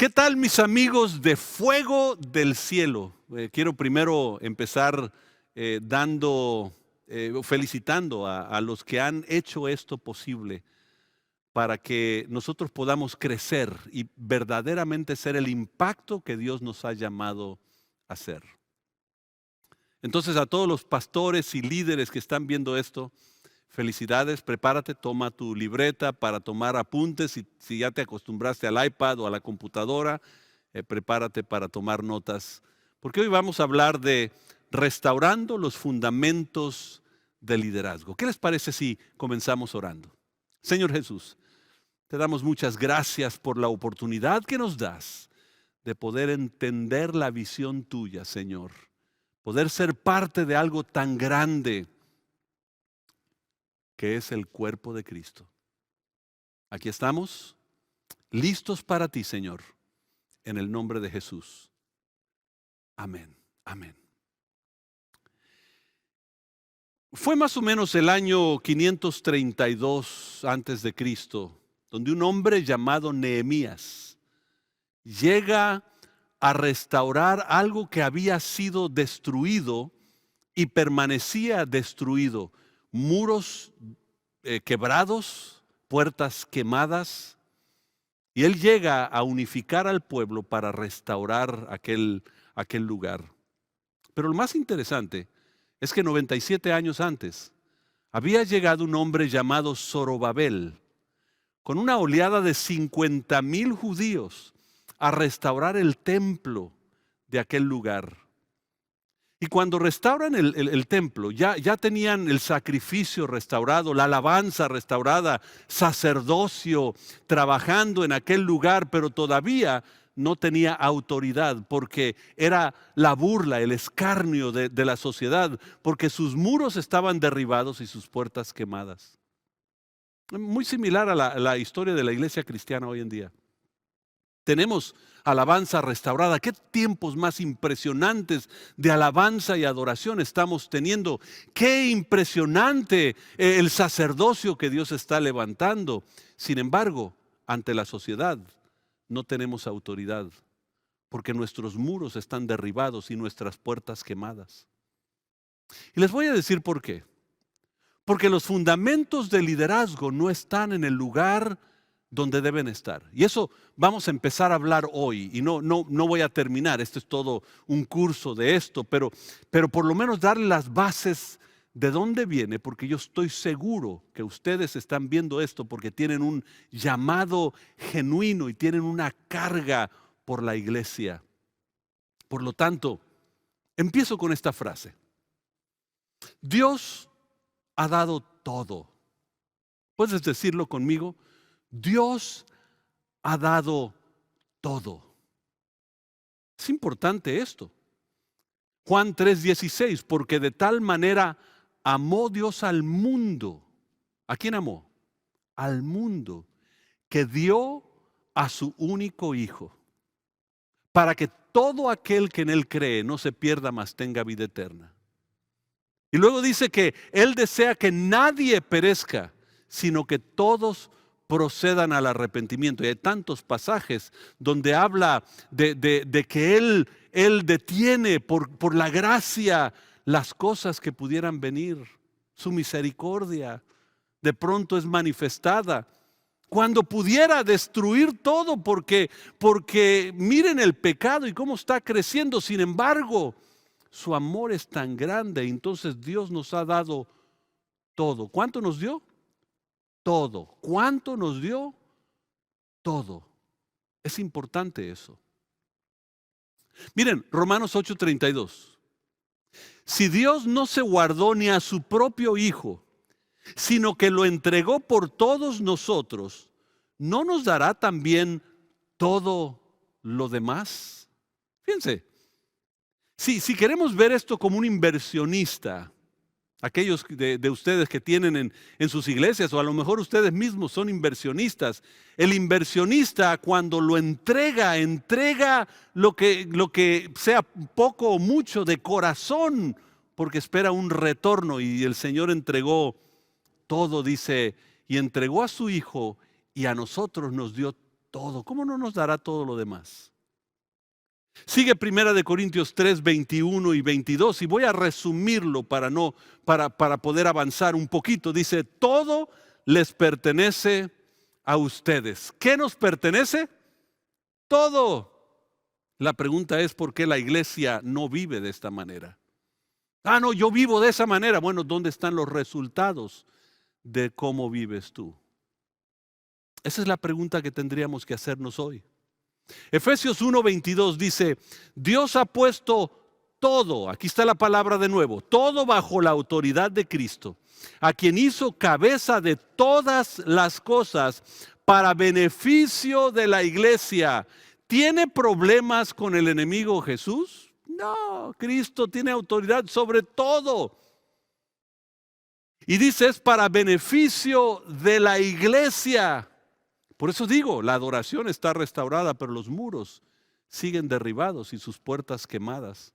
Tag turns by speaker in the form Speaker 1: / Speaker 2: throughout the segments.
Speaker 1: ¿Qué tal, mis amigos de Fuego del Cielo? Quiero primero empezar felicitando a los que han hecho esto posible para que nosotros podamos crecer y verdaderamente ser el impacto que Dios nos ha llamado a ser. Entonces, a todos los pastores y líderes que están viendo esto, felicidades, prepárate, toma tu libreta para tomar apuntes. Si ya te acostumbraste al iPad o a la computadora, prepárate para tomar notas. Porque hoy vamos a hablar de restaurando los fundamentos del liderazgo. ¿Qué les parece si comenzamos orando? Señor Jesús, te damos muchas gracias por la oportunidad que nos das de poder entender la visión tuya, Señor. Poder ser parte de algo tan grande que es el cuerpo de Cristo. Aquí estamos, listos para ti, Señor, en el nombre de Jesús. Amén, amén. Fue más o menos el año 532 antes de Cristo, donde un hombre llamado Nehemías llega a restaurar algo que había sido destruido y permanecía destruido. Muros quebrados, puertas quemadas, y él llega a unificar al pueblo para restaurar aquel lugar. Pero lo más interesante es que 97 años antes había llegado un hombre llamado Zorobabel con una oleada de 50,000 judíos a restaurar el templo de aquel lugar. Y cuando restauran el templo, ya tenían el sacrificio restaurado, la alabanza restaurada, sacerdocio trabajando en aquel lugar, pero todavía no tenía autoridad porque era la burla, el escarnio de la sociedad, porque sus muros estaban derribados y sus puertas quemadas. Muy similar a la historia de la iglesia cristiana hoy en día. Tenemos alabanza restaurada. ¿Qué tiempos más impresionantes de alabanza y adoración estamos teniendo? Qué impresionante el sacerdocio que Dios está levantando. Sin embargo, ante la sociedad no tenemos autoridad porque nuestros muros están derribados y nuestras puertas quemadas. Y les voy a decir por qué. Porque los fundamentos del liderazgo no están en el lugar donde deben estar. Y eso vamos a empezar a hablar hoy. Y no voy a terminar, esto es todo un curso de esto, pero por lo menos darle las bases de dónde viene, porque yo estoy seguro que ustedes están viendo esto porque tienen un llamado genuino y tienen una carga por la iglesia. Por lo tanto, empiezo con esta frase. Dios ha dado todo. ¿Puedes decirlo conmigo? Dios ha dado todo. Es importante esto. Juan 3:16, porque de tal manera amó Dios al mundo. ¿A quién amó? Al mundo, que dio a su único Hijo, para que todo aquel que en Él cree no se pierda, mas tenga vida eterna. Y luego dice que Él desea que nadie perezca, sino que todos procedan al arrepentimiento. Y hay tantos pasajes donde habla de que Él detiene por la gracia las cosas que pudieran venir. Su misericordia de pronto es manifestada. Cuando pudiera destruir todo porque miren el pecado y cómo está creciendo. Sin embargo, su amor es tan grande, entonces Dios nos ha dado todo. ¿Cuánto nos dio? Todo. ¿Cuánto nos dio? Todo. Es importante eso. Miren, Romanos 8:32. Si Dios no se guardó ni a su propio Hijo, sino que lo entregó por todos nosotros, ¿no nos dará también todo lo demás? Fíjense. Si queremos ver esto como un inversionista, aquellos de ustedes que tienen en sus iglesias, o a lo mejor ustedes mismos son inversionistas, el inversionista cuando lo entrega lo que sea poco o mucho de corazón, porque espera un retorno, y el Señor entregó todo, dice, y entregó a su Hijo y a nosotros nos dio todo. ¿Cómo no nos dará todo lo demás? Sigue Primera de Corintios 3, 21 y 22 y voy a resumirlo para poder avanzar un poquito. Dice, todo les pertenece a ustedes. ¿Qué nos pertenece? Todo. La pregunta es ¿por qué la iglesia no vive de esta manera? Ah, no, yo vivo de esa manera. Bueno, ¿dónde están los resultados de cómo vives tú? Esa es la pregunta que tendríamos que hacernos hoy. Efesios 1:22 dice, Dios ha puesto todo, aquí está la palabra de nuevo, todo bajo la autoridad de Cristo, a quien hizo cabeza de todas las cosas para beneficio de la iglesia. ¿Tiene problemas con el enemigo Jesús? No, Cristo tiene autoridad sobre todo. Y dice, es para beneficio de la iglesia. Por eso digo, la adoración está restaurada, pero los muros siguen derribados y sus puertas quemadas.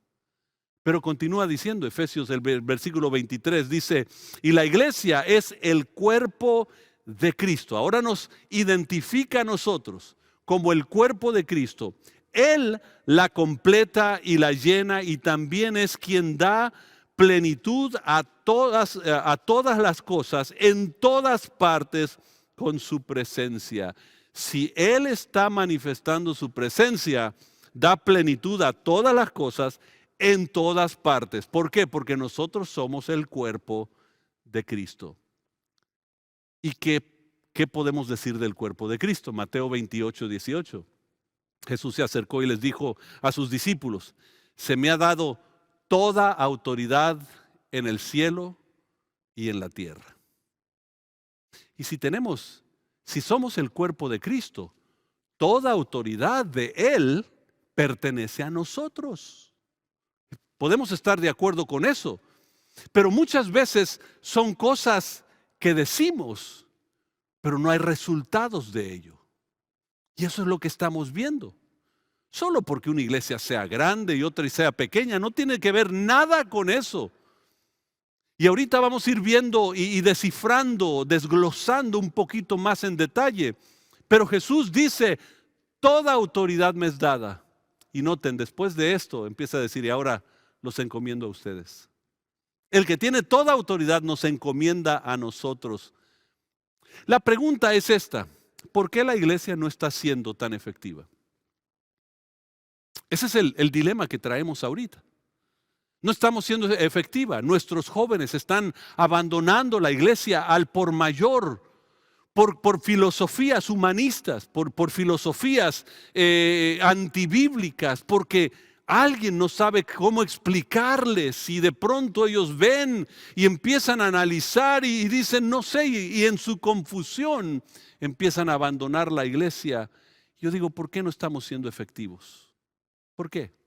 Speaker 1: Pero continúa diciendo, Efesios, el versículo 23, dice, y la iglesia es el cuerpo de Cristo. Ahora nos identifica a nosotros como el cuerpo de Cristo. Él la completa y la llena y también es quien da plenitud a todas las cosas, en todas partes, con su presencia. Si Él está manifestando su presencia, da plenitud a todas las cosas en todas partes. ¿Por qué? Porque nosotros somos el cuerpo de Cristo. ¿Y qué podemos decir del cuerpo de Cristo? Mateo 28:18. Jesús se acercó y les dijo a sus discípulos, se me ha dado toda autoridad en el cielo y en la tierra. Y si somos el cuerpo de Cristo, toda autoridad de Él pertenece a nosotros. Podemos estar de acuerdo con eso, pero muchas veces son cosas que decimos, pero no hay resultados de ello. Y eso es lo que estamos viendo. Solo porque una iglesia sea grande y otra sea pequeña, no tiene que ver nada con eso. Y ahorita vamos a ir viendo y descifrando, desglosando un poquito más en detalle. Pero Jesús dice, toda autoridad me es dada. Y noten, después de esto empieza a decir, y ahora los encomiendo a ustedes. El que tiene toda autoridad nos encomienda a nosotros. La pregunta es esta, ¿por qué la iglesia no está siendo tan efectiva? Ese es el dilema que traemos ahorita. No estamos siendo efectiva. Nuestros jóvenes están abandonando la iglesia al por mayor, por filosofías humanistas, por filosofías antibíblicas, porque alguien no sabe cómo explicarles y de pronto ellos ven y empiezan a analizar y dicen no sé, y en su confusión empiezan a abandonar la iglesia. Yo digo, ¿por qué no estamos siendo efectivos? ¿Por qué?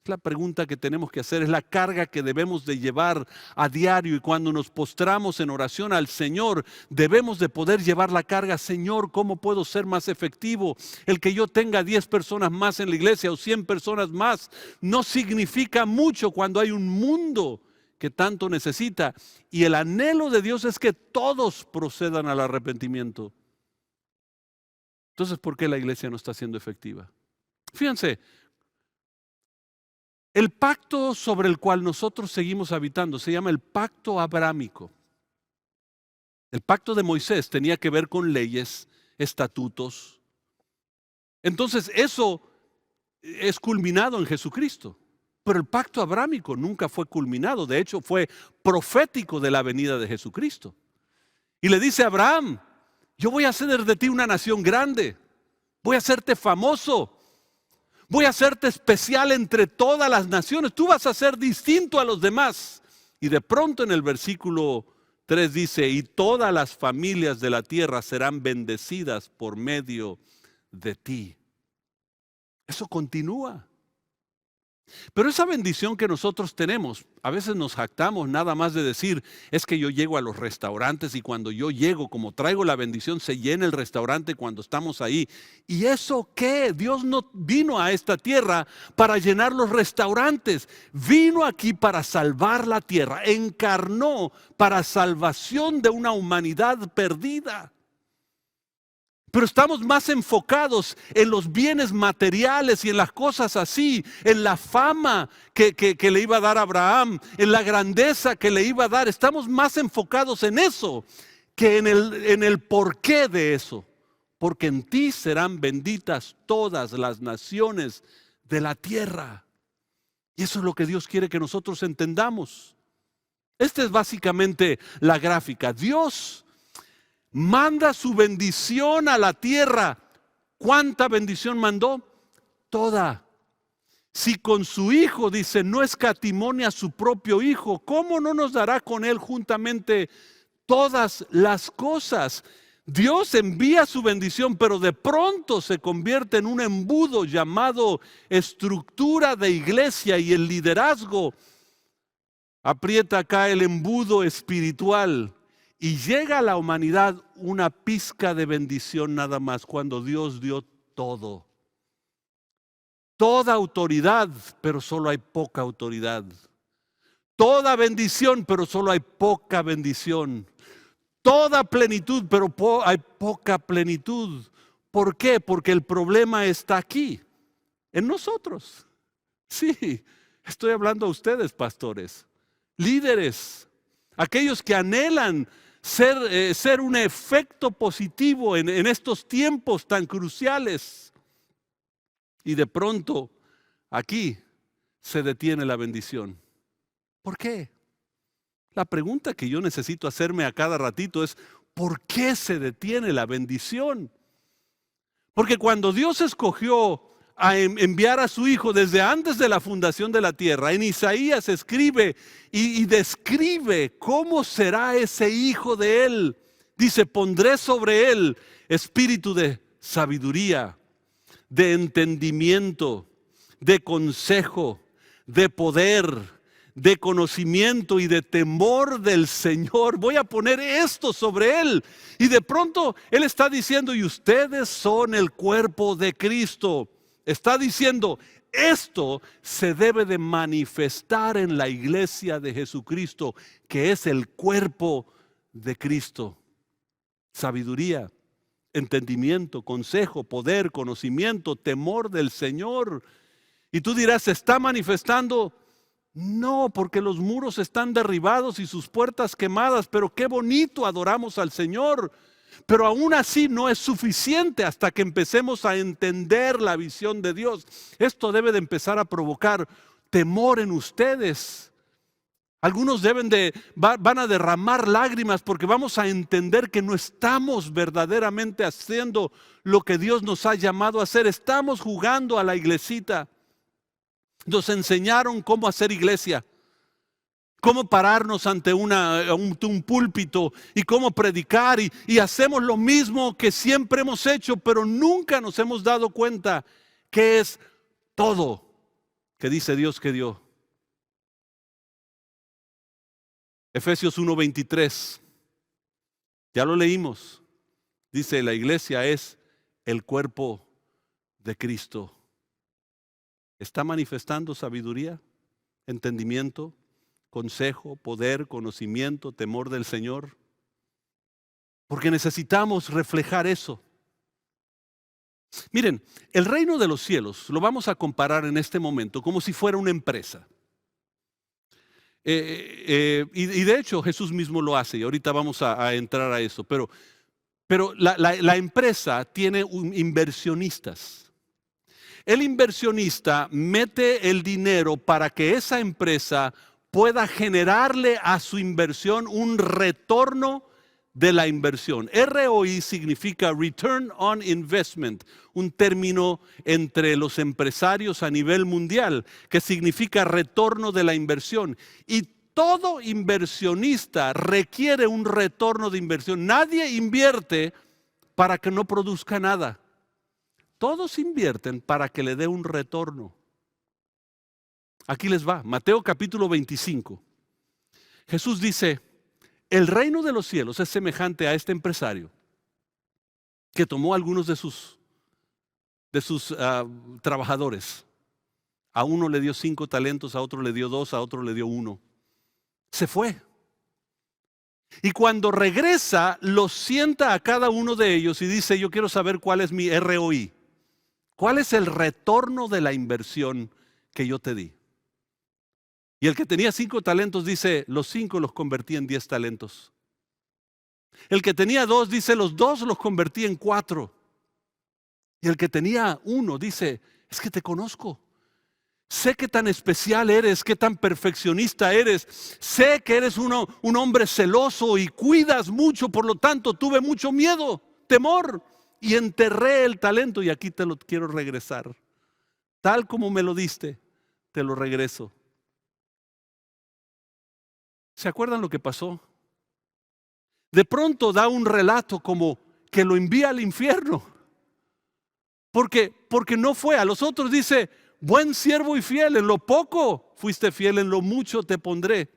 Speaker 1: La pregunta que tenemos que hacer, es la carga que debemos de llevar a diario, y cuando nos postramos en oración al Señor, debemos de poder llevar la carga. Señor, ¿cómo puedo ser más efectivo? El que yo tenga 10 personas más en la iglesia o 100 personas más no significa mucho cuando hay un mundo que tanto necesita, y el anhelo de Dios es que todos procedan al arrepentimiento. Entonces, ¿por qué la iglesia no está siendo efectiva? Fíjense, el pacto sobre el cual nosotros seguimos habitando se llama el pacto abrámico. El pacto de Moisés tenía que ver con leyes, estatutos. Entonces eso es culminado en Jesucristo. Pero el pacto abrámico nunca fue culminado. De hecho, fue profético de la venida de Jesucristo. Y le dice a Abraham, yo voy a hacer de ti una nación grande. Voy a hacerte famoso. Voy a hacerte especial entre todas las naciones. Tú vas a ser distinto a los demás. Y de pronto en el versículo 3 dice, y todas las familias de la tierra serán bendecidas por medio de ti. Eso continúa. Pero esa bendición que nosotros tenemos, a veces nos jactamos nada más de decir, es que yo llego a los restaurantes y cuando yo llego, como traigo la bendición, se llena el restaurante cuando estamos ahí. ¿Y eso qué? Dios no vino a esta tierra para llenar los restaurantes. Vino aquí para salvar la tierra. Encarnó para salvación de una humanidad perdida. pero estamos más enfocados en los bienes materiales y en las cosas así, en la fama que le iba a dar a Abraham, en la grandeza que le iba a dar. Estamos más enfocados en eso que en el porqué de eso. Porque en ti serán benditas todas las naciones de la tierra. Y eso es lo que Dios quiere que nosotros entendamos. Esta es básicamente la gráfica. Dios manda su bendición a la tierra. ¿Cuánta bendición mandó? Toda. Si con su Hijo, dice, no escatimó a su propio Hijo, ¿cómo no nos dará con Él juntamente todas las cosas? Dios envía su bendición, pero de pronto se convierte en un embudo llamado estructura de iglesia, y el liderazgo aprieta acá el embudo espiritual y llega a la humanidad una pizca de bendición nada más, cuando Dios dio todo. Toda autoridad, pero solo hay poca autoridad. Toda bendición, pero solo hay poca bendición. Toda plenitud, pero hay poca plenitud. ¿Por qué? Porque el problema está aquí, en nosotros. Sí, estoy hablando a ustedes, pastores, líderes, aquellos que anhelan ser un efecto positivo en estos tiempos tan cruciales. Y de pronto, aquí se detiene la bendición. ¿Por qué? La pregunta que yo necesito hacerme a cada ratito es, ¿por qué se detiene la bendición? Porque cuando Dios escogió a enviar a su Hijo desde antes de la fundación de la tierra, en Isaías escribe y describe cómo será ese Hijo de Él. Dice, pondré sobre Él espíritu de sabiduría, de entendimiento, de consejo, de poder, de conocimiento y de temor del Señor. Voy a poner esto sobre Él. Y de pronto Él está diciendo, y ustedes son el cuerpo de Cristo. Está diciendo, esto se debe de manifestar en la iglesia de Jesucristo, que es el cuerpo de Cristo. Sabiduría, entendimiento, consejo, poder, conocimiento, temor del Señor. Y tú dirás, ¿se está manifestando? No, porque los muros están derribados y sus puertas quemadas, pero qué bonito adoramos al Señor. Pero aún así no es suficiente hasta que empecemos a entender la visión de Dios. Esto debe de empezar a provocar temor en ustedes. Algunos van a derramar lágrimas porque vamos a entender que no estamos verdaderamente haciendo lo que Dios nos ha llamado a hacer. Estamos jugando a la iglesita. Nos enseñaron cómo hacer iglesia, cómo pararnos ante un púlpito y cómo predicar, y hacemos lo mismo que siempre hemos hecho, pero nunca nos hemos dado cuenta que es todo que dice Dios que dio. Efesios 1:23, ya lo leímos, dice, la iglesia es el cuerpo de Cristo. ¿Está manifestando sabiduría, entendimiento, consejo, poder, conocimiento, temor del Señor? Porque necesitamos reflejar eso. Miren, el reino de los cielos lo vamos a comparar en este momento como si fuera una empresa. Y de hecho Jesús mismo lo hace, y ahorita vamos a entrar a eso. Pero la empresa tiene inversionistas. El inversionista mete el dinero para que esa empresa pueda generarle a su inversión un retorno de la inversión. ROI significa Return on Investment, un término entre los empresarios a nivel mundial que significa retorno de la inversión. Y todo inversionista requiere un retorno de inversión. Nadie invierte para que no produzca nada. Todos invierten para que le dé un retorno. Aquí les va, Mateo capítulo 25. Jesús dice, el reino de los cielos es semejante a este empresario que tomó a algunos de sus trabajadores. A uno le dio 5 talentos, a otro le dio 2, a otro le dio 1. Se fue. Y cuando regresa, los sienta a cada uno de ellos y dice, yo quiero saber cuál es mi ROI. ¿Cuál es el retorno de la inversión que yo te di? Y el que tenía 5 talentos dice, los 5 los convertí en 10 talentos. El que tenía 2 dice, los 2 los convertí en 4. Y el que tenía 1 dice, es que te conozco. Sé qué tan especial eres, qué tan perfeccionista eres. Sé que eres un hombre celoso y cuidas mucho, por lo tanto tuve mucho miedo, temor. Y enterré el talento y aquí te lo quiero regresar. Tal como me lo diste, te lo regreso. ¿Se acuerdan lo que pasó? De pronto da un relato como que lo envía al infierno. Porque no fue. A los otros dice, buen siervo y fiel, en lo poco fuiste fiel, en lo mucho te pondré.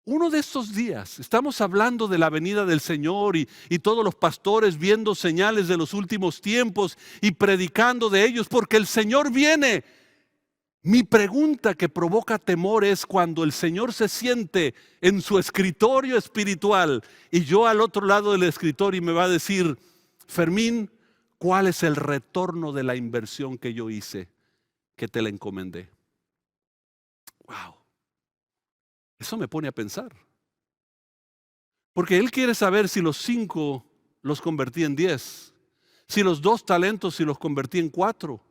Speaker 1: Uno de estos días, estamos hablando de la venida del Señor y todos los pastores viendo señales de los últimos tiempos y predicando de ellos, porque el Señor viene. Mi pregunta que provoca temor es cuando el Señor se siente en su escritorio espiritual y yo al otro lado del escritorio y me va a decir, Fermín, ¿cuál es el retorno de la inversión que yo hice, que te la encomendé? Wow. Eso me pone a pensar. Porque Él quiere saber si los 5 los convertí en 10, si los 2 talentos si los convertí en 4.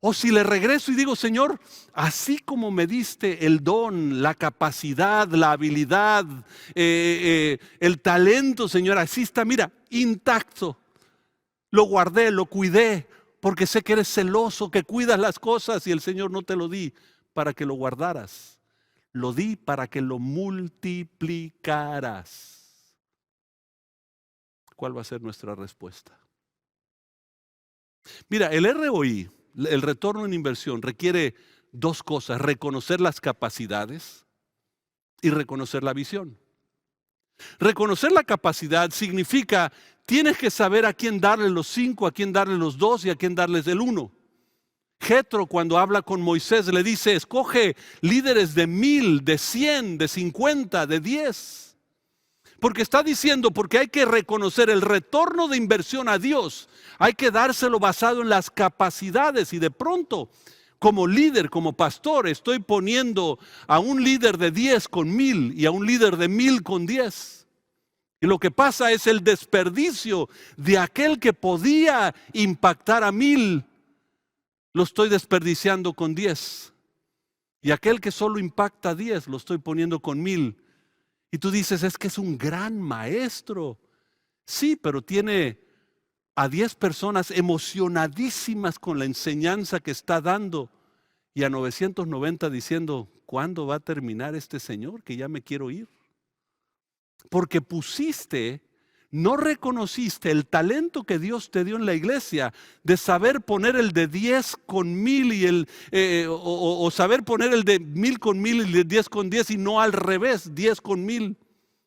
Speaker 1: O si le regreso y digo, Señor, así como me diste el don, la capacidad, la habilidad, el talento, Señor, así está, mira, intacto. Lo guardé, lo cuidé, porque sé que eres celoso, que cuidas las cosas y el Señor no te lo di para que lo guardaras. Lo di para que lo multiplicaras. ¿Cuál va a ser nuestra respuesta? Mira, el ROI, el retorno en inversión, requiere 2 cosas: reconocer las capacidades y reconocer la visión. Reconocer la capacidad significa tienes que saber a quién darle los 5, a quién darle los 2 y a quién darles el 1. Jetro, cuando habla con Moisés, le dice, escoge líderes de 1000, de 100, de 50, de 10. Porque está diciendo, porque hay que reconocer el retorno de inversión a Dios, hay que dárselo basado en las capacidades. Y de pronto, como líder, como pastor, estoy poniendo a un líder de 10 con 1000 y a un líder de 1000 con 10. Y lo que pasa es el desperdicio de aquel que podía impactar a 1000, lo estoy desperdiciando con 10. Y aquel que solo impacta a 10, lo estoy poniendo con 1000. Y tú dices, es que es un gran maestro. Sí, pero tiene a 10 personas emocionadísimas con la enseñanza que está dando y a 990 diciendo, ¿cuándo va a terminar este señor que ya me quiero ir? Porque no reconociste el talento que Dios te dio en la iglesia de saber poner el de 10 con 1000 y o saber poner el de 1000 con 1000 y el de 10 con 10 y no al revés, 10 con 1000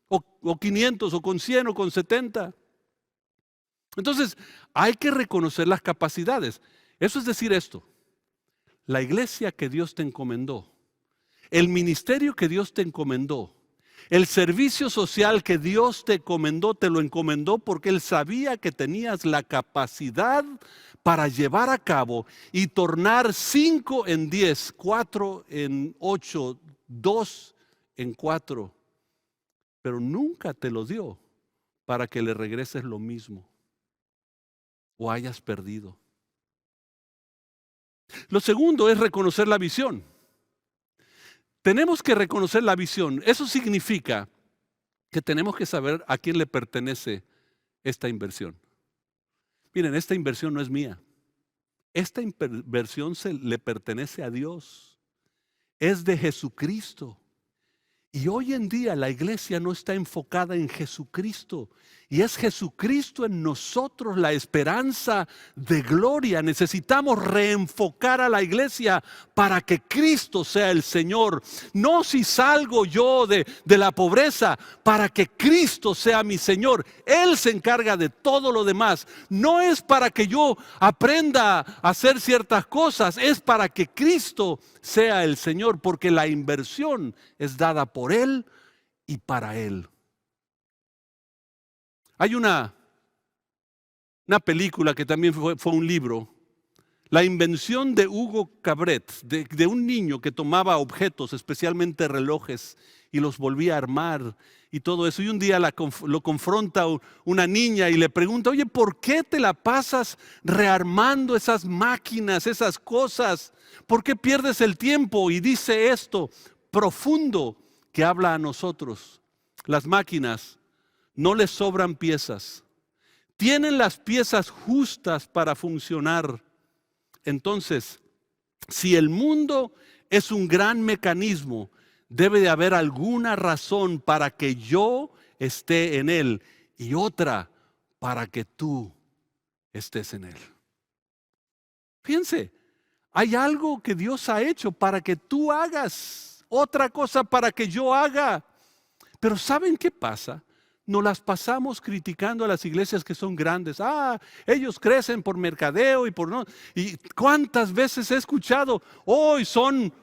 Speaker 1: o 500 o con 100 o con 70. Entonces hay que reconocer las capacidades. Eso es decir esto, la iglesia que Dios te encomendó, el ministerio que Dios te encomendó, el servicio social que Dios te lo encomendó porque Él sabía que tenías la capacidad para llevar a cabo y tornar 5 en 10, 4 en 8, 2 en 4. Pero nunca te lo dio para que le regreses lo mismo o hayas perdido. Lo segundo es reconocer la visión. Tenemos que reconocer la visión. Eso significa que tenemos que saber a quién le pertenece esta inversión. Miren, esta inversión no es mía. Esta inversión le pertenece a Dios. Es de Jesucristo. Y hoy en día la iglesia no está enfocada en Jesucristo. Y es Jesucristo en nosotros la esperanza de gloria. Necesitamos reenfocar a la iglesia para que Cristo sea el Señor. No si salgo yo de la pobreza, para que Cristo sea mi Señor. Él se encarga de todo lo demás. No es para que yo aprenda a hacer ciertas cosas, es para que Cristo sea el Señor, porque la inversión es dada por Él y para Él. Hay una película que también fue un libro, la invención de Hugo Cabret, de un niño que tomaba objetos, especialmente relojes, y los volvía a armar y todo eso. Y un día lo confronta una niña y le pregunta, oye, ¿por qué te la pasas rearmando esas máquinas, esas cosas? ¿Por qué pierdes el tiempo? Y dice esto profundo que habla a nosotros. Las máquinas no les sobran piezas. Tienen las piezas justas para funcionar. Entonces, si el mundo es un gran mecanismo, debe de haber alguna razón para que yo esté en él y otra para que tú estés en él. Fíjense, hay algo que Dios ha hecho para que tú hagas, otra cosa para que yo haga. Pero ¿saben qué pasa? Nos las pasamos criticando a las iglesias que son grandes. Ellos crecen por mercadeo y por no. Y cuántas veces he escuchado, hoy son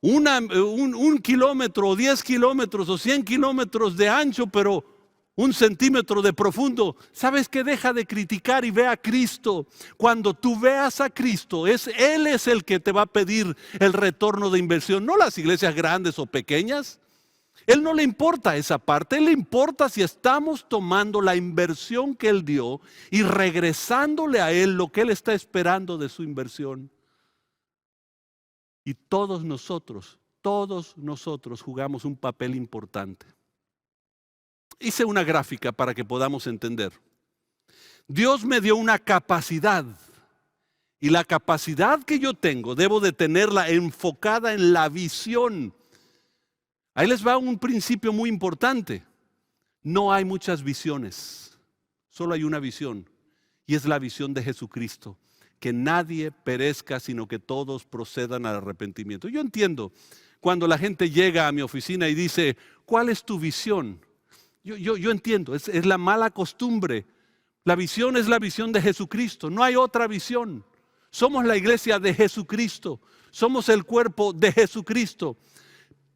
Speaker 1: un kilómetro o 10 kilómetros o 100 kilómetros de ancho, pero 1 centímetro de profundo. ¿Sabes qué? Deja de criticar y ve a Cristo. Cuando tú veas a Cristo, Él es el que te va a pedir el retorno de inversión, no las iglesias grandes o pequeñas. Él no le importa esa parte, Él le importa si estamos tomando la inversión que Él dio y regresándole a Él lo que Él está esperando de su inversión. Y todos nosotros jugamos un papel importante. Hice una gráfica para que podamos entender. Dios me dio una capacidad y la capacidad que yo tengo debo de tenerla enfocada en la visión. Ahí les va un principio muy importante. No hay muchas visiones, solo hay una visión, y es la visión de Jesucristo. Que nadie perezca, sino que todos procedan al arrepentimiento. Yo entiendo cuando la gente llega a mi oficina y dice, ¿cuál es tu visión? Yo entiendo, es la mala costumbre. La visión es la visión de Jesucristo, no hay otra visión. Somos la iglesia de Jesucristo, somos el cuerpo de Jesucristo.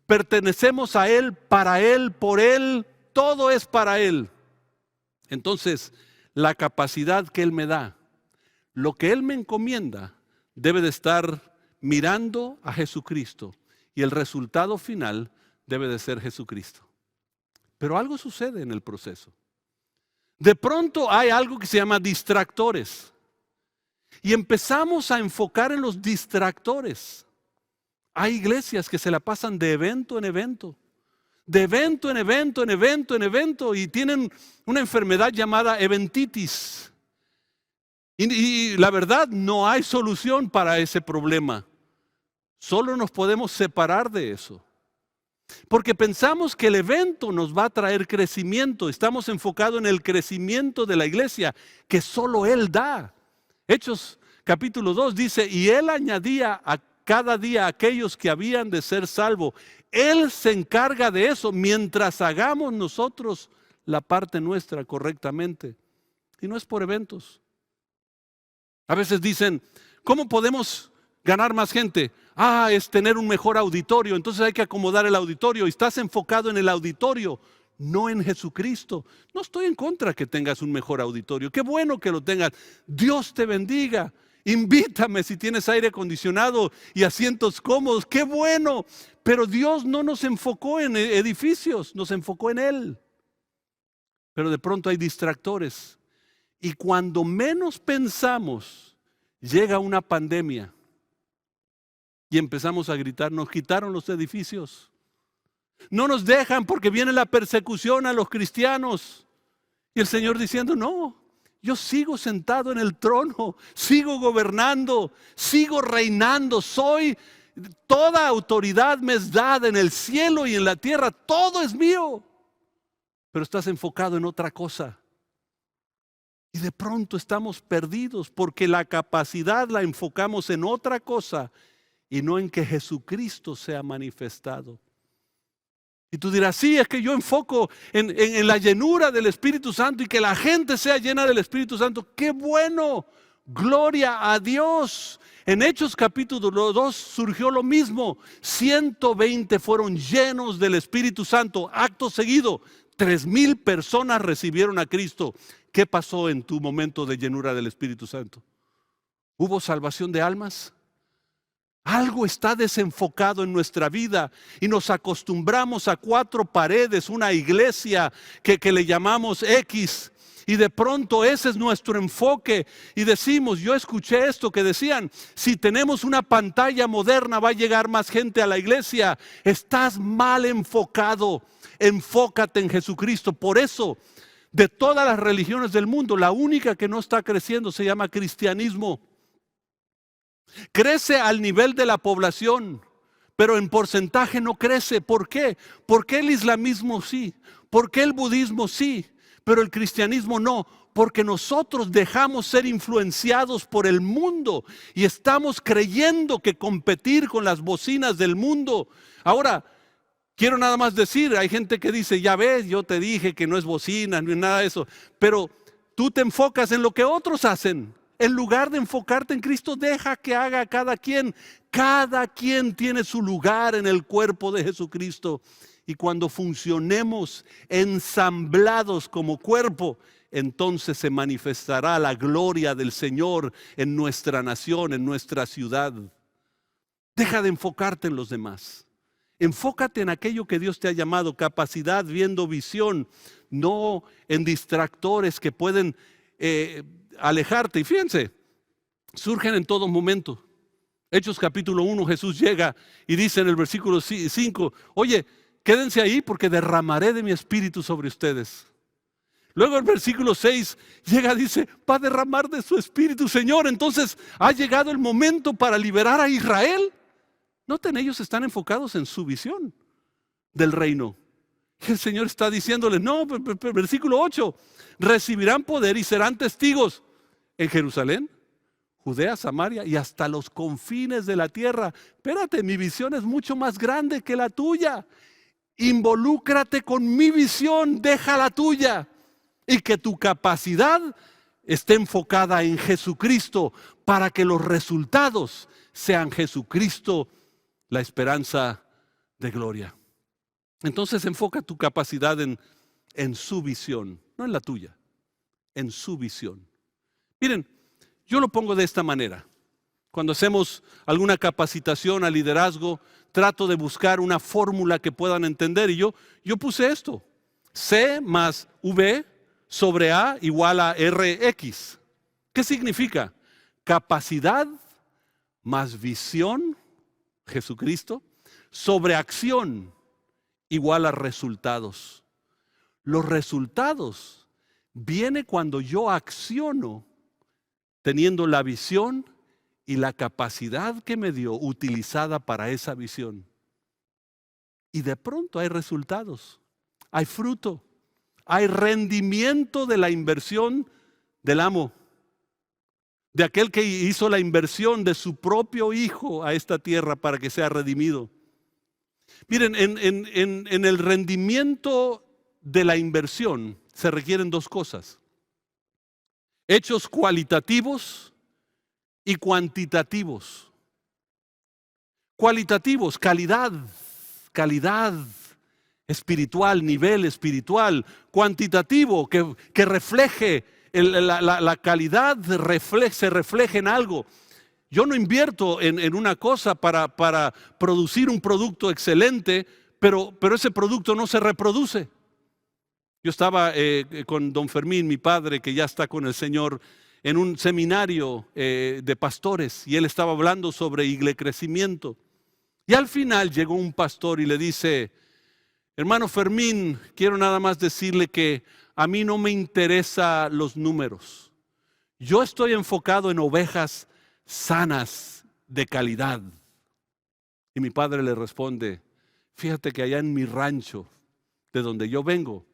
Speaker 1: Pertenecemos a Él, para Él, por Él, todo es para Él. Entonces, la capacidad que Él me da, lo que Él me encomienda, debe de estar mirando a Jesucristo y el resultado final debe de ser Jesucristo. Pero algo sucede en el proceso. De pronto hay algo que se llama distractores y empezamos a enfocar en los distractores. Hay iglesias que se la pasan de evento en evento, de evento en evento, en evento, en evento, y tienen una enfermedad llamada eventitis. Y la verdad, no hay solución para ese problema. Solo nos podemos separar de eso. Porque pensamos que el evento nos va a traer crecimiento. Estamos enfocados en el crecimiento de la iglesia, que solo Él da. Hechos capítulo 2 dice, y Él añadía a cada día aquellos que habían de ser salvos. Él se encarga de eso mientras hagamos nosotros la parte nuestra correctamente. Y no es por eventos. A veces dicen, ¿cómo podemos ganar más gente? Es tener un mejor auditorio, entonces hay que acomodar el auditorio. Y estás enfocado en el auditorio, no en Jesucristo. No estoy en contra que tengas un mejor auditorio. Qué bueno que lo tengas. Dios te bendiga. Invítame si tienes aire acondicionado y asientos cómodos. ¡Qué bueno! Pero Dios no nos enfocó en edificios, nos enfocó en Él. Pero de pronto hay distractores. Y cuando menos pensamos, llega una pandemia. Y empezamos a gritar, nos quitaron los edificios. No nos dejan porque viene la persecución a los cristianos. Y el Señor diciendo, no. Yo sigo sentado en el trono, sigo gobernando, sigo reinando, toda autoridad me es dada en el cielo y en la tierra, todo es mío. Pero estás enfocado en otra cosa. Y de pronto estamos perdidos porque la capacidad la enfocamos en otra cosa y no en que Jesucristo sea manifestado. Y tú dirás, sí, es que yo enfoco en la llenura del Espíritu Santo y que la gente sea llena del Espíritu Santo. ¡Qué bueno! Gloria a Dios. En Hechos capítulo 2 surgió lo mismo. 120 fueron llenos del Espíritu Santo. Acto seguido, 3,000 personas recibieron a Cristo. ¿Qué pasó en tu momento de llenura del Espíritu Santo? ¿Hubo salvación de almas? Algo está desenfocado en nuestra vida y nos acostumbramos a 4 paredes, una iglesia que le llamamos X. Y de pronto ese es nuestro enfoque y decimos, yo escuché esto que decían, si tenemos una pantalla moderna va a llegar más gente a la iglesia. Estás mal enfocado, enfócate en Jesucristo. Por eso, de todas las religiones del mundo, la única que no está creciendo se llama cristianismo. Crece al nivel de la población, pero en porcentaje no crece. ¿Por qué? ¿Por qué el islamismo sí? ¿Por qué el budismo sí? Pero el cristianismo no, porque nosotros dejamos ser influenciados por el mundo y estamos creyendo que competir con las bocinas del mundo. Ahora, quiero nada más decir, hay gente que dice, ya ves, yo te dije que no es bocina, ni nada de eso, pero tú te enfocas en lo que otros hacen. En lugar de enfocarte en Cristo, deja que haga cada quien. Cada quien tiene su lugar en el cuerpo de Jesucristo. Y cuando funcionemos ensamblados como cuerpo, entonces se manifestará la gloria del Señor en nuestra nación, en nuestra ciudad. Deja de enfocarte en los demás. Enfócate en aquello que Dios te ha llamado, capacidad, viendo visión, no en distractores que pueden alejarte. Y fíjense, surgen en todo momento. Hechos capítulo 1, Jesús llega y dice en el versículo 5, oye, quédense ahí porque derramaré de mi espíritu sobre ustedes. Luego el versículo 6 llega, dice, va a derramar de su espíritu, Señor. Entonces ha llegado el momento para liberar a Israel. Noten, ellos están enfocados en su visión del reino. El Señor está diciéndoles, no, versículo 8, recibirán poder y serán testigos en Jerusalén, Judea, Samaria y hasta los confines de la tierra. Espérate, mi visión es mucho más grande que la tuya. Involúcrate con mi visión, deja la tuya. Y que tu capacidad esté enfocada en Jesucristo para que los resultados sean Jesucristo, la esperanza de gloria. Entonces enfoca tu capacidad en su visión, no en la tuya, en su visión. Miren, yo lo pongo de esta manera. Cuando hacemos alguna capacitación a liderazgo, trato de buscar una fórmula que puedan entender. Y yo puse esto: C más V sobre A igual a RX. ¿Qué significa? Capacidad más visión, Jesucristo, sobre acción igual a resultados. Los resultados vienen cuando yo acciono teniendo la visión y la capacidad que me dio utilizada para esa visión. Y de pronto hay resultados, hay fruto, hay rendimiento de la inversión del amo, de aquel que hizo la inversión de su propio hijo a esta tierra para que sea redimido. Miren, en el rendimiento de la inversión se requieren 2 cosas: hechos cualitativos y cuantitativos. Cualitativos, calidad espiritual, nivel espiritual. Cuantitativo, que refleje la calidad, se refleje en algo. Yo no invierto en una cosa para producir un producto excelente, pero ese producto no se reproduce. Yo estaba con don Fermín, mi padre, que ya está con el Señor, en un seminario de pastores, y él estaba hablando sobre crecimiento. Y al final llegó un pastor y le dice: hermano Fermín, quiero nada más decirle que a mí no me interesan los números. Yo estoy enfocado en ovejas sanas, de calidad. Y mi padre le responde: fíjate que allá en mi rancho, de donde yo vengo,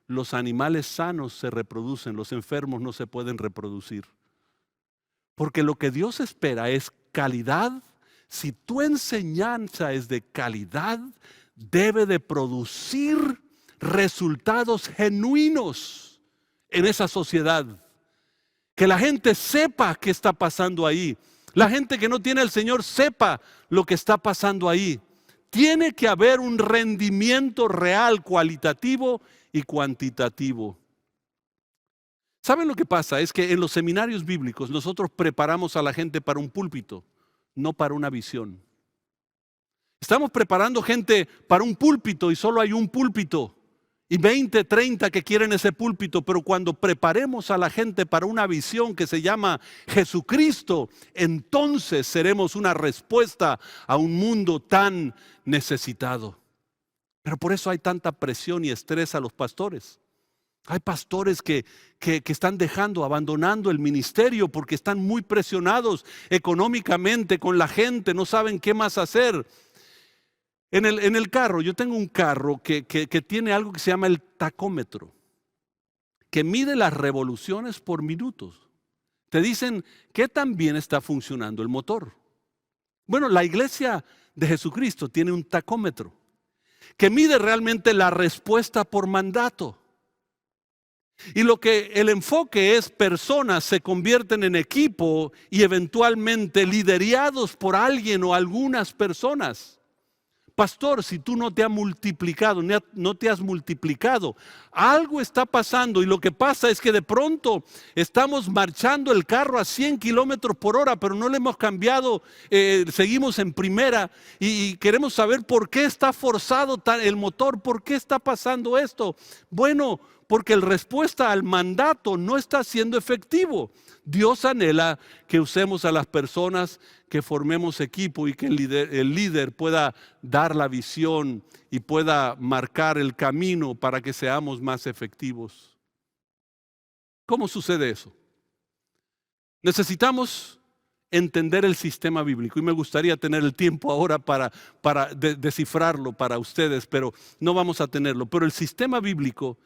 Speaker 1: los animales sanos se reproducen, los enfermos no se pueden reproducir. Porque lo que Dios espera es calidad. Si tu enseñanza es de calidad, debe de producir resultados genuinos en esa sociedad. que la gente sepa qué está pasando ahí. La gente que no tiene al Señor sepa lo que está pasando ahí. Tiene que haber un rendimiento real, cualitativo y cuantitativo. ¿Saben lo que pasa? Es que en los seminarios bíblicos nosotros preparamos a la gente para un púlpito, no para una visión. Estamos preparando gente para un púlpito y solo hay un púlpito. Y 20, 30 que quieren ese púlpito, pero cuando preparemos a la gente para una visión que se llama Jesucristo, entonces seremos una respuesta a un mundo tan necesitado. Pero por eso hay tanta presión y estrés a los pastores. Hay pastores que están abandonando el ministerio porque están muy presionados económicamente con la gente, no saben qué más hacer. En el carro, yo tengo un carro que tiene algo que se llama el tacómetro, que mide las revoluciones por minutos. Te dicen qué tan bien está funcionando el motor. Bueno, la iglesia de Jesucristo tiene un tacómetro que mide realmente la respuesta por mandato. Y lo que el enfoque es, personas se convierten en equipo y eventualmente liderados por alguien o algunas personas. Pastor, si tú no te has multiplicado, no te has multiplicado, algo está pasando y lo que pasa es que de pronto estamos marchando el carro a 100 kilómetros por hora, pero no le hemos cambiado, seguimos en primera y queremos saber por qué está forzado el motor, por qué está pasando esto. Bueno, porque la respuesta al mandato no está siendo efectivo. Dios anhela que usemos a las personas, que formemos equipo y que el líder pueda dar la visión y pueda marcar el camino para que seamos más efectivos. ¿Cómo sucede eso? Necesitamos entender el sistema bíblico y me gustaría tener el tiempo ahora para descifrarlo para ustedes, pero no vamos a tenerlo. Pero el sistema bíblico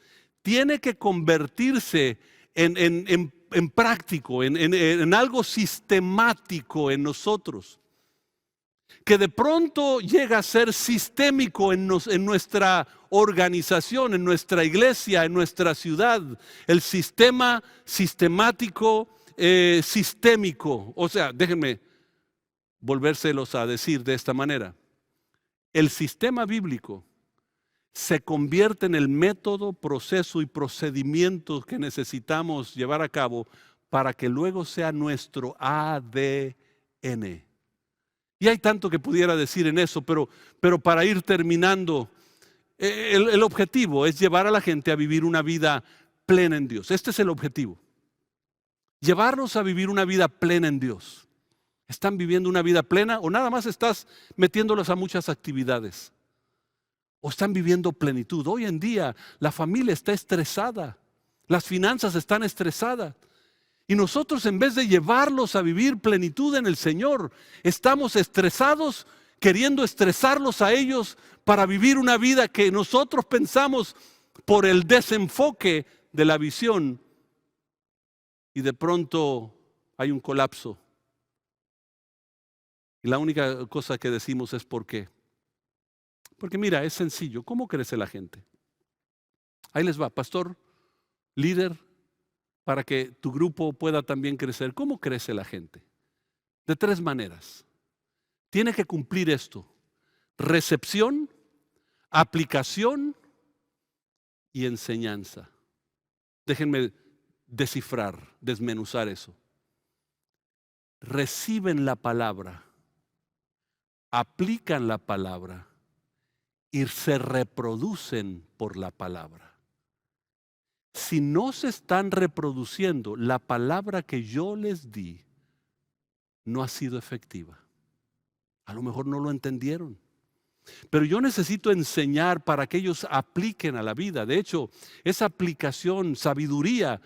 Speaker 1: tiene que convertirse en práctico, en algo sistemático en nosotros, que de pronto llega a ser sistémico en nuestra organización, en nuestra iglesia, en nuestra ciudad. El sistema sistemático, sistémico. O sea, déjenme volvérselos a decir de esta manera. El sistema bíblico se convierte en el método, proceso y procedimiento que necesitamos llevar a cabo para que luego sea nuestro ADN. Y hay tanto que pudiera decir en eso, pero para ir terminando, el objetivo es llevar a la gente a vivir una vida plena en Dios. Este es el objetivo. Llevarlos a vivir una vida plena en Dios. ¿Están viviendo una vida plena o nada más estás metiéndolos a muchas actividades? ¿O están viviendo plenitud? Hoy en día la familia está estresada, las finanzas están estresadas. Y nosotros, en vez de llevarlos a vivir plenitud en el Señor, estamos estresados, queriendo estresarlos a ellos para vivir una vida que nosotros pensamos por el desenfoque de la visión. Y de pronto hay un colapso. Y la única cosa que decimos es ¿por qué? Porque mira, es sencillo. ¿Cómo crece la gente? Ahí les va, pastor, líder, para que tu grupo pueda también crecer. ¿Cómo crece la gente? De 3 maneras. Tiene que cumplir esto: recepción, aplicación y enseñanza. Déjenme desmenuzar eso. Reciben la palabra, aplican la palabra y se reproducen por la palabra. Si no se están reproduciendo, la palabra que yo les di no ha sido efectiva. A lo mejor no lo entendieron. Pero yo necesito enseñar para que ellos apliquen a la vida. De hecho, esa aplicación, sabiduría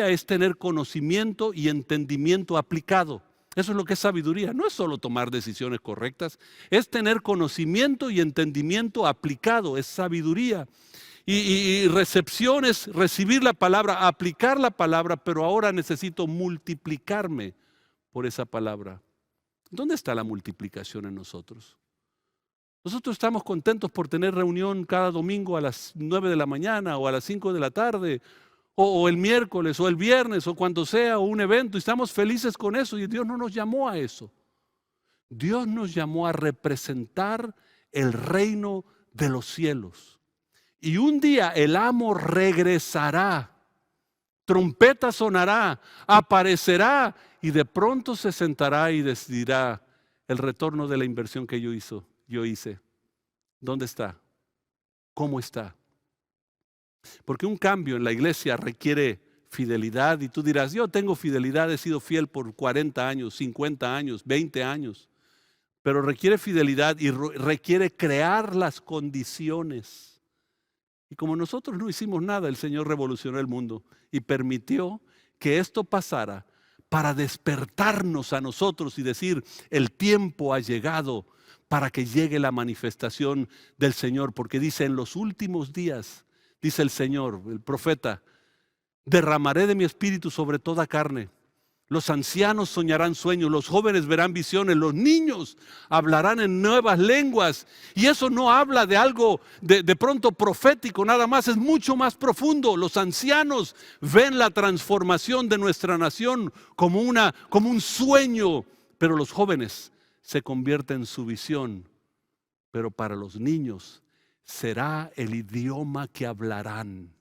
Speaker 1: es tener conocimiento y entendimiento aplicado. Eso es lo que es sabiduría. No es solo tomar decisiones correctas, es tener conocimiento y entendimiento aplicado, es sabiduría. Y recepción es recibir la palabra, aplicar la palabra, pero ahora necesito multiplicarme por esa palabra. ¿Dónde está la multiplicación en nosotros? Nosotros estamos contentos por tener reunión cada domingo a las 9 de la mañana o a las 5 de la tarde o el miércoles, o el viernes, o cuando sea, o un evento, y estamos felices con eso, y Dios no nos llamó a eso. Dios nos llamó a representar el reino de los cielos. Y un día el amo regresará, trompeta sonará, aparecerá, y de pronto se sentará y decidirá el retorno de la inversión que yo hice. ¿Dónde está? ¿Cómo está? Porque un cambio en la iglesia requiere fidelidad, y tú dirás, yo tengo fidelidad, he sido fiel por 40 años, 50 años, 20 años, pero requiere fidelidad y requiere crear las condiciones. Y como nosotros no hicimos nada, el Señor revolucionó el mundo y permitió que esto pasara para despertarnos a nosotros y decir, el tiempo ha llegado para que llegue la manifestación del Señor, porque dice, en los últimos días, dice el Señor, el profeta, derramaré de mi espíritu sobre toda carne. Los ancianos soñarán sueños, los jóvenes verán visiones, los niños hablarán en nuevas lenguas. Y eso no habla de algo de pronto profético, nada más, es mucho más profundo. Los ancianos ven la transformación de nuestra nación como un sueño, pero los jóvenes se convierten en su visión. Pero para los niños será el idioma que hablarán.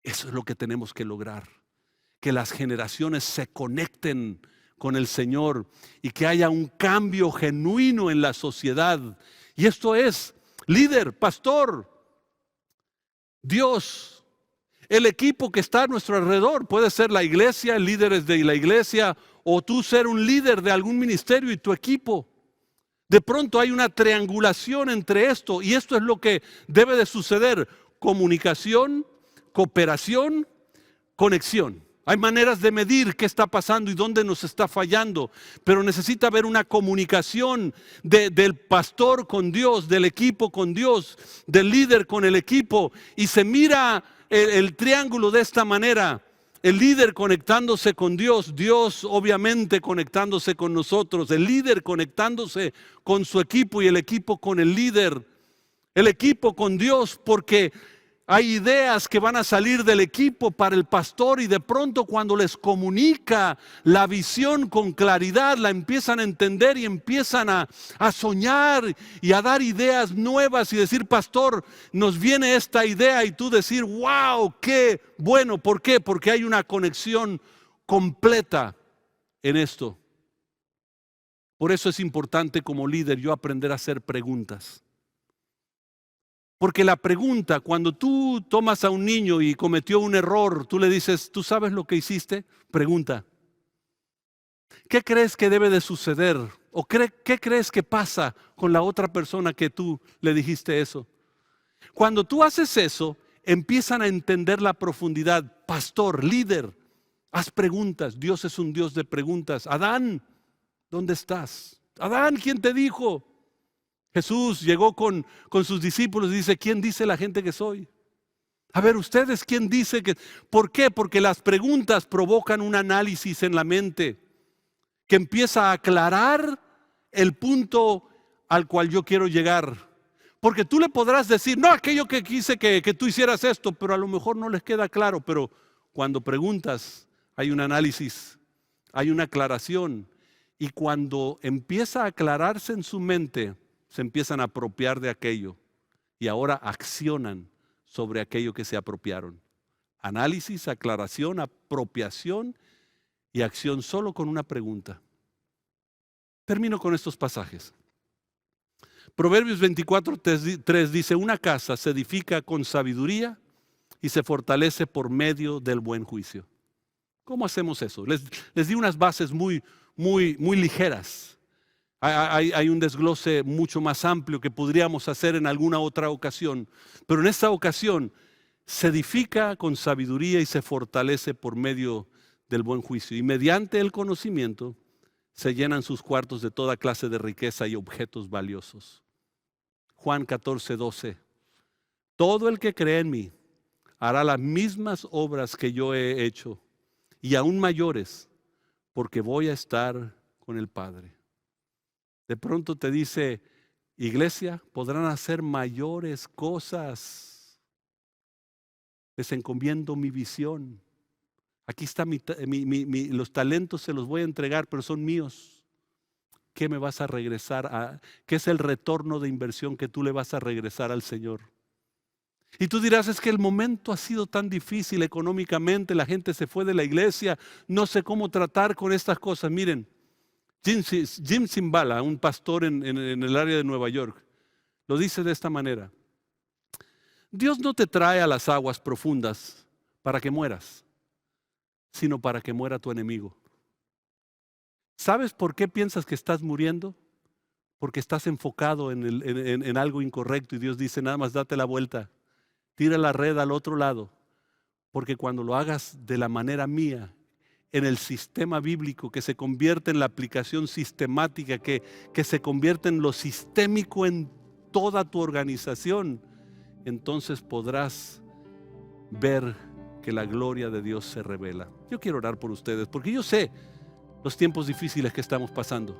Speaker 1: Eso es lo que tenemos que lograr. Que las generaciones se conecten con el Señor y que haya un cambio genuino en la sociedad. Y esto es líder, pastor, Dios, el equipo que está a nuestro alrededor. Puede ser la iglesia, líderes de la iglesia, o tú ser un líder de algún ministerio y tu equipo. De pronto hay una triangulación entre esto, y esto es lo que debe de suceder: comunicación, cooperación, conexión. Hay maneras de medir qué está pasando y dónde nos está fallando, pero necesita haber una comunicación del pastor con Dios, del equipo con Dios, del líder con el equipo, y se mira el triángulo de esta manera: el líder conectándose con Dios, Dios obviamente conectándose con nosotros, el líder conectándose con su equipo y el equipo con el líder, el equipo con Dios, porque hay ideas que van a salir del equipo para el pastor, y de pronto cuando les comunica la visión con claridad, la empiezan a entender y empiezan a soñar y a dar ideas nuevas y decir, pastor, nos viene esta idea, y tú decir, wow, qué bueno. ¿Por qué? Porque hay una conexión completa en esto. Por eso es importante como líder yo aprender a hacer preguntas. Porque la pregunta, cuando tú tomas a un niño y cometió un error, tú le dices, ¿tú sabes lo que hiciste? Pregunta. ¿Qué crees que debe de suceder? ¿O qué crees que pasa con la otra persona que tú le dijiste eso? Cuando tú haces eso, empiezan a entender la profundidad. Pastor, líder, haz preguntas. Dios es un Dios de preguntas. Adán, ¿dónde estás? Adán, ¿quién te dijo? Jesús llegó con sus discípulos y dice, ¿quién dice la gente que soy? A ver, ustedes, ¿quién dice que? ¿Por qué? Porque las preguntas provocan un análisis en la mente que empieza a aclarar el punto al cual yo quiero llegar. Porque tú le podrás decir, no, aquello que quise que tú hicieras esto, pero a lo mejor no les queda claro. Pero cuando preguntas, hay un análisis, hay una aclaración. Y cuando empieza a aclararse en su mente, se empiezan a apropiar de aquello y ahora accionan sobre aquello que se apropiaron. Análisis, aclaración, apropiación y acción solo con una pregunta. Termino con estos pasajes. Proverbios 24:3 dice, una casa se edifica con sabiduría y se fortalece por medio del buen juicio. ¿Cómo hacemos eso? Les di unas bases muy ligeras. Hay un desglose mucho más amplio que podríamos hacer en alguna otra ocasión, pero en esta ocasión se edifica con sabiduría y se fortalece por medio del buen juicio, y mediante el conocimiento se llenan sus cuartos de toda clase de riqueza y objetos valiosos. Juan 14:12. Todo el que cree en mí hará las mismas obras que yo he hecho, y aún mayores, porque voy a estar con el Padre. De pronto te dice, iglesia, podrán hacer mayores cosas. Les encomiendo mi visión. Aquí está los talentos, se los voy a entregar, pero son míos. ¿Qué me vas a regresar? ¿Qué es el retorno de inversión que tú le vas a regresar al Señor? Y tú dirás, es que el momento ha sido tan difícil económicamente, la gente se fue de la iglesia, no sé cómo tratar con estas cosas. Miren, Jim Cymbala, un pastor en el área de Nueva York, lo dice de esta manera: Dios no te trae a las aguas profundas para que mueras, sino para que muera tu enemigo. ¿Sabes por qué piensas que estás muriendo? Porque estás enfocado en algo incorrecto, y Dios dice, nada más date la vuelta, tira la red al otro lado, porque cuando lo hagas de la manera mía, en el sistema bíblico, que se convierte en la aplicación sistemática, que se convierte en lo sistémico en toda tu organización, entonces podrás ver que la gloria de Dios se revela. Yo quiero orar por ustedes, porque yo sé los tiempos difíciles que estamos pasando,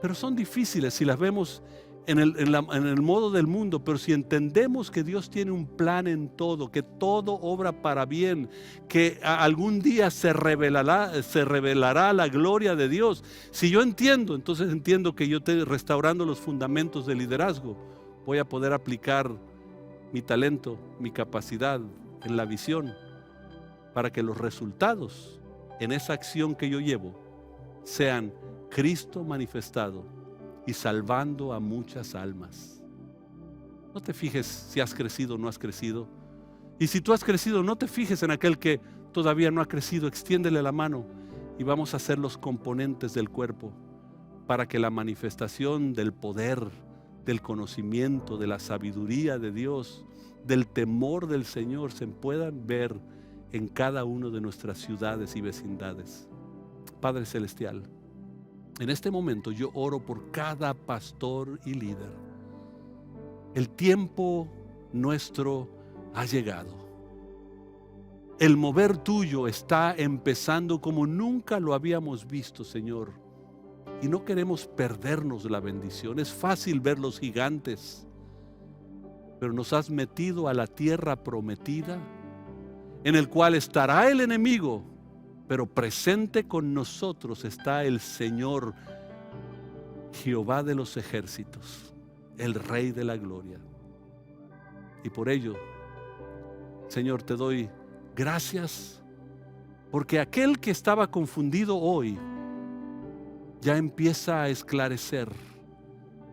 Speaker 1: pero son difíciles si las vemos en el modo del mundo, pero si entendemos que Dios tiene un plan en todo, que todo obra para bien, que algún día se revelará la gloria de Dios. Si yo entiendo, entonces entiendo que yo estoy restaurando los fundamentos del liderazgo, voy a poder aplicar mi talento, mi capacidad en la visión, para que los resultados en esa acción que yo llevo sean Cristo manifestado y salvando a muchas almas. No te fijes si has crecido o no has crecido. Y si tú has crecido, no te fijes en aquel que todavía no ha crecido. Extiéndele la mano y vamos a ser los componentes del cuerpo para que la manifestación del poder, del conocimiento, de la sabiduría de Dios, del temor del Señor se puedan ver en cada una de nuestras ciudades y vecindades. Padre Celestial, en este momento yo oro por cada pastor y líder. El tiempo nuestro ha llegado. El mover tuyo está empezando como nunca lo habíamos visto, Señor. Y no queremos perdernos la bendición. Es fácil ver los gigantes, pero nos has metido a la tierra prometida, en el cual estará el enemigo, pero presente con nosotros está el Señor, Jehová de los ejércitos, el Rey de la gloria. Y por ello, Señor, te doy gracias, porque aquel que estaba confundido hoy ya empieza a esclarecer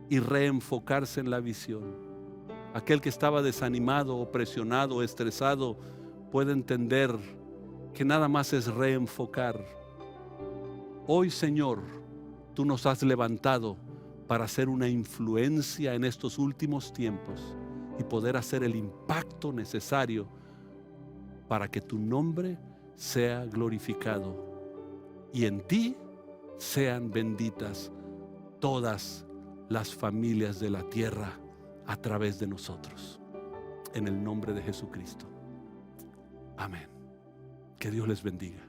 Speaker 1: y reenfocarse en la visión. Aquel que estaba desanimado o presionado o estresado puede entender que nada más es reenfocar. Hoy, Señor, tú nos has levantado para hacer una influencia en estos últimos tiempos y poder hacer el impacto necesario para que tu nombre sea glorificado y en ti sean benditas todas las familias de la tierra a través de nosotros. En el nombre de Jesucristo. Amén. Que Dios les bendiga.